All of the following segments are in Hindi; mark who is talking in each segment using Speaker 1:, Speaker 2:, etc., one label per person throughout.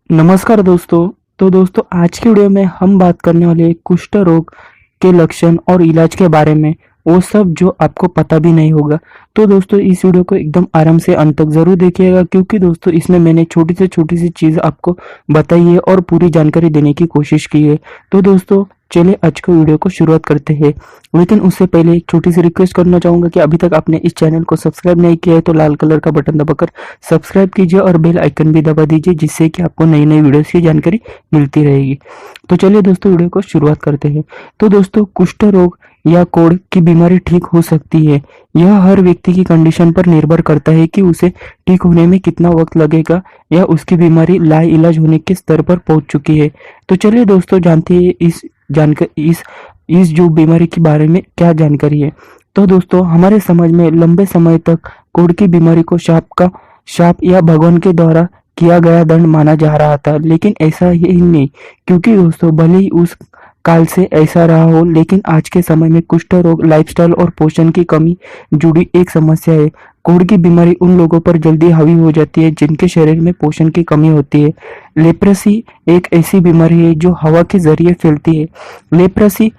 Speaker 1: नमस्कार दोस्तों। तो दोस्तों आज की वीडियो में हम बात करने वाले हैं कुष्ठ रोग के लक्षण और इलाज के बारे में, वो सब जो आपको पता भी नहीं होगा। तो दोस्तों इस वीडियो को एकदम आराम से अंत तक ज़रूर देखिएगा, क्योंकि दोस्तों इसमें मैंने छोटी से छोटी सी चीज़ आपको बताई है और पूरी जानकारी देने की कोशिश की है। तो दोस्तों चलिए आज के वीडियो को शुरुआत करते हैं। लेकिन उससे पहले एक छोटी सी रिक्वेस्ट करना चाहूँगा कि अभी तक आपने इस चैनल को सब्सक्राइब नहीं किया है तो लाल कलर का बटन दबाकर सब्सक्राइब कीजिए और बेल आइकन भी दबा दीजिए, जिससे कि आपको नई नई वीडियोस की जानकारी मिलती रहेगी। तो चलिए दोस्तों वीडियो को शुरुआत करते हैं। तो दोस्तों कुष्ठ रोग या कोढ़ की बीमारी ठीक हो सकती है। यह हर व्यक्ति की कंडीशन पर निर्भर करता है कि उसे ठीक होने में कितना वक्त लगेगा या उसकी बीमारी लाइलाज होने के स्तर पर पहुंच चुकी है। तो चलिए दोस्तों जानते हैं इस जो बीमारी के बारे में क्या जानकारी है। तो दोस्तों हमारे समाज में लंबे समय तक कोढ़ की बीमारी को शाप या भगवान के द्वारा किया गया दंड माना जा रहा था, लेकिन ऐसा ही नहीं। क्योंकि दोस्तों भले ही उस काल से ऐसा रहा हो, लेकिन आज के समय में कुष्ठ रोग लाइफस्टाइल और पोषण की कमी जुड़ी एक समस्या है। कोढ़ की बीमारी उन लोगों पर जल्दी हावी हो जाती है जिनके शरीर में पोषण की कमी होती है। लेप्रेसी एक ऐसी बीमारी है जो हवा के जरिए फैलती है। लेप्रेसी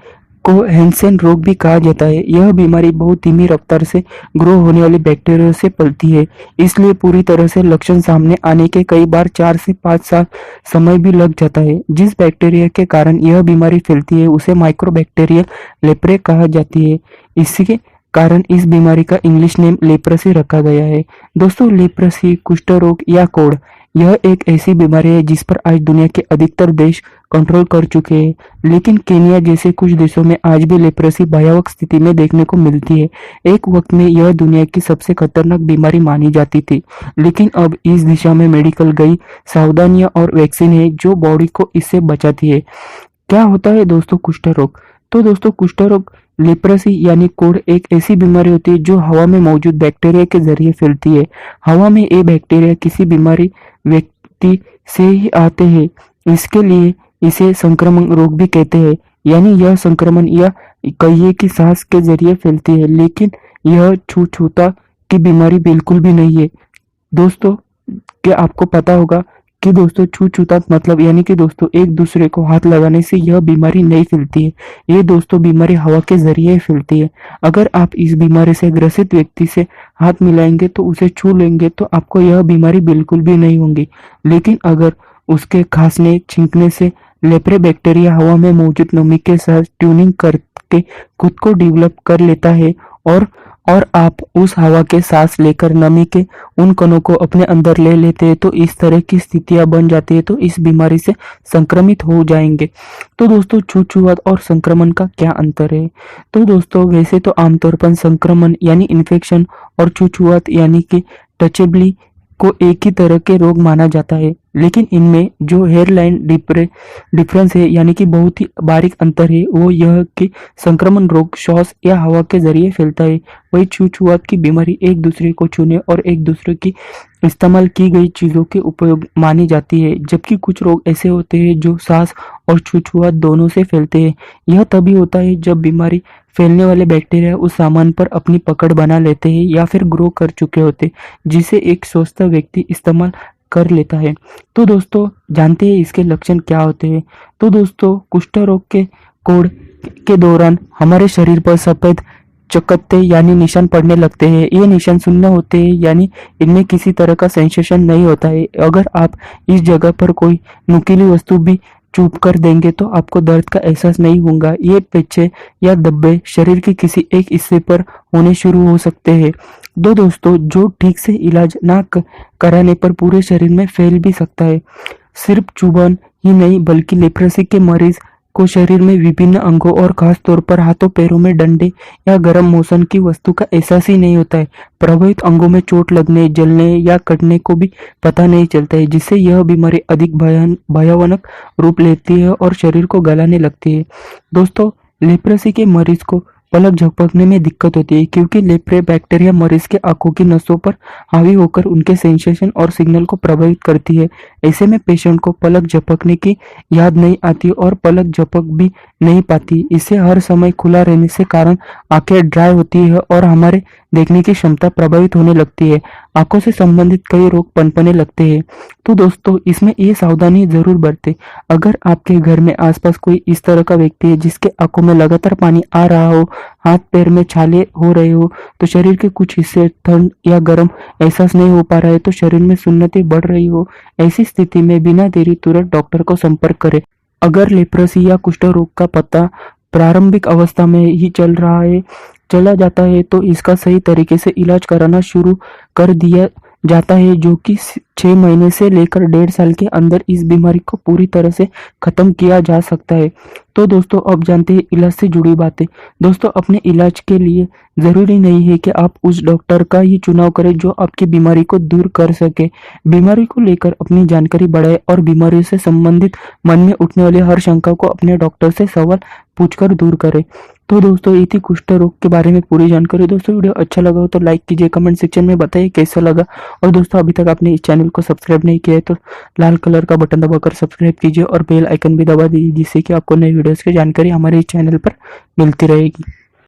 Speaker 1: को हैंसेन रोग भी कहा जाता है। यह बीमारी बहुत धीमी रफ्तार से ग्रो होने वाले बैक्टीरिया से पलती है, इसलिए पूरी तरह से लक्षण सामने आने के कई बार 4 से 5 साल समय भी लग जाता है। जिस बैक्टीरिया के कारण यह बीमारी फैलती है उसे माइक्रोबैक्टीरियल लेप्रे कहा जाती है। इसके कारण इस बीमारी का इंग्लिश नेम लेप्रेसी रखा गया है। दोस्तों लेप्रेसी, कुष्ठ रोग या कोढ़ यह एक ऐसी बीमारी है जिस पर आज दुनिया के अधिकतर देश कंट्रोल कर चुके हैं, लेकिन केनिया जैसे कुछ देशों में आज भी लेप्रेसी भयावह स्थिति में देखने को मिलती है। एक वक्त में यह दुनिया की सबसे खतरनाक बीमारी मानी जाती थी, लेकिन अब इस दिशा में मेडिकल कई सावधानियां और वैक्सीन है जो बॉडी को इससे बचाती है। क्या होता है दोस्तों कुष्ठ रोग? तो दोस्तों कुष्ठ रोग लेप्रेसी यानी कोढ़ एक ऐसी बीमारी होती है जो हवा में मौजूद बैक्टीरिया के जरिए फैलती है। हवा में ये बैक्टीरिया किसी बीमारी व्यक्ति से ही आते हैं, इसके लिए इसे संक्रमण रोग भी कहते हैं। यानी यह संक्रमण या कहिए कि सांस के जरिए फैलती है, लेकिन यह छूछूता की बीमारी बिल्कुल भी नहीं है। दोस्तों क्या आपको पता होगा कि दोस्तों छूछूता मतलब यानी कि दोस्तों एक दूसरे को हाथ लगाने से यह बीमारी नहीं फैलती है। ये दोस्तों बीमारी हवा के जरिए फैलती है। अगर आप इस बीमारी से ग्रसित व्यक्ति से हाथ मिलाएंगे तो उसे छू लेंगे तो आपको यह बीमारी बिल्कुल भी नहीं होगी, लेकिन अगर उसके खांसने छींकने से लेप्रे बैक्टीरिया हवा में मौजूद नमी के साथ ट्यूनिंग करके खुद को डेवलप कर लेता है और आप उस हवा के सांस लेकर नमी के उन कणों को अपने अंदर ले लेते हैं तो इस तरह की स्थितियां बन जाती है, तो इस बीमारी से संक्रमित हो जाएंगे। तो दोस्तों छूछूत और संक्रमण का क्या अंतर है? तो दोस्तों वैसे तो आमतौर पर संक्रमण यानी इन्फेक्शन और छूछूत यानी कि टचेबली को एक ही तरह के रोग माना जाता है, लेकिन इनमें जो हेयरलाइन डिफरेंस है यानी कि बहुत ही बारीक अंतर है वो यह कि संक्रमण रोग श्वास या हवा के जरिए फैलता है, वही छूछूत की बीमारी एक दूसरे को छूने और एक दूसरे की इस्तेमाल की गई चीजों के उपयोग मानी जाती है। जबकि कुछ रोग ऐसे होते हैं जो सांस और छूछूत दोनों से फैलते हैं। यह तभी होता है जब बीमारी फैलने वाले बैक्टीरिया उस सामान पर अपनी पकड़ बना लेते हैं या फिर ग्रो कर चुके होते हैं, जिसे एक स्वस्थ व्यक्ति इस्तेमाल कर लेता है। तो दोस्तों जानते हैं इसके लक्षण क्या होते हैं? तो दोस्तों कुष्ठ रोग के कोढ़ के दौरान हमारे शरीर पर सफेद चकत्ते यानी निशान पड़ने लगते हैं। ये निशान शून्य होते हैं, यानी इनमें किसी तरह का सेंसेशन नहीं होता है। अगर आप इस जगह पर कोई नुकीली वस्तु भी चुप कर देंगे तो आपको दर्द का एहसास नहीं होगा। ये पेचे या धब्बे शरीर के किसी एक हिस्से पर होने शुरू हो सकते हैं। दोस्तों जो ठीक से इलाज ना कराने पर पूरे शरीर में फैल भी सकता है। सिर्फ चुभन ही नहीं बल्कि लेप्रेसी के मरीज को शरीर में विभिन्न अंगों और खास तौर पर हाथों पैरों में डंडे या गर्म मोशन की वस्तु का एहसास ही नहीं होता है। प्रभावित अंगों में चोट लगने, जलने या कटने को भी पता नहीं चलता है, जिससे यह बीमारी अधिक भयानक रूप लेती है और शरीर को गलाने लगती है। दोस्तों लेप्रेसी के मरीज को पलक झपकने में दिक्कत होती है, क्योंकि लेप्रे बैक्टीरिया मरीज के आंखों की नसों पर हावी होकर उनके सेंसेशन और सिग्नल को प्रभावित करती है। ऐसे में पेशेंट को पलक झपकने की याद नहीं आती और पलक झपक भी नहीं पाती। इसे हर समय खुला रहने से कारण आंखें ड्राई होती है और हमारे देखने की क्षमता प्रभावित होने लगती है। आंखों से संबंधित कई रोग पनपने लगते हैं। तो दोस्तों इसमें ये सावधानी जरूर बरतें। अगर आपके घर में आसपास कोई इस तरह का व्यक्ति है जिसके आंखों में लगातार पानी आ रहा हो, हाथ पैर में छाले हो रहे हो, तो शरीर के कुछ हिस्से ठंड या गर्म एहसास नहीं हो पा रहा है, तो शरीर में सुन्नतें बढ़ रही हो, ऐसी स्थिति में बिना देरी तुरंत डॉक्टर को संपर्क करें। अगर लेप्रोसी या कुष्ठ रोग का पता प्रारंभिक अवस्था में ही चला जाता है, तो इसका सही तरीके से इलाज कराना शुरू कर दिया जाता है, जो कि 6 महीने से लेकर 1.5 साल के अंदर इस बीमारी को पूरी तरह से खत्म किया जा सकता है। तो दोस्तों अब जानते हैं इलाज से जुड़ी बातें। दोस्तों अपने इलाज के लिए ज़रूरी नहीं है कि आप उस डॉक्टर का ही चुनाव करें जो आपकी बीमारी को दूर कर सके। बीमारी को लेकर अपनी जानकारी बढ़ाएं और बीमारी से संबंधित मन में उठने वाली हर शंका को अपने डॉक्टर से सवाल पूछकर दूर करें। तो दोस्तों ये थी कुष्ठ रोग के बारे में पूरी जानकारी। दोस्तों वीडियो अच्छा लगा हो तो लाइक कीजिए, कमेंट सेक्शन में बताइए कैसा लगा। और दोस्तों अभी तक आपने इस चैनल को सब्सक्राइब नहीं किया है तो लाल कलर का बटन दबाकर सब्सक्राइब कीजिए और बेल आइकन भी दबा दीजिए, जिससे कि आपको नई वीडियोस की जानकारी हमारे इस चैनल पर मिलती रहेगी।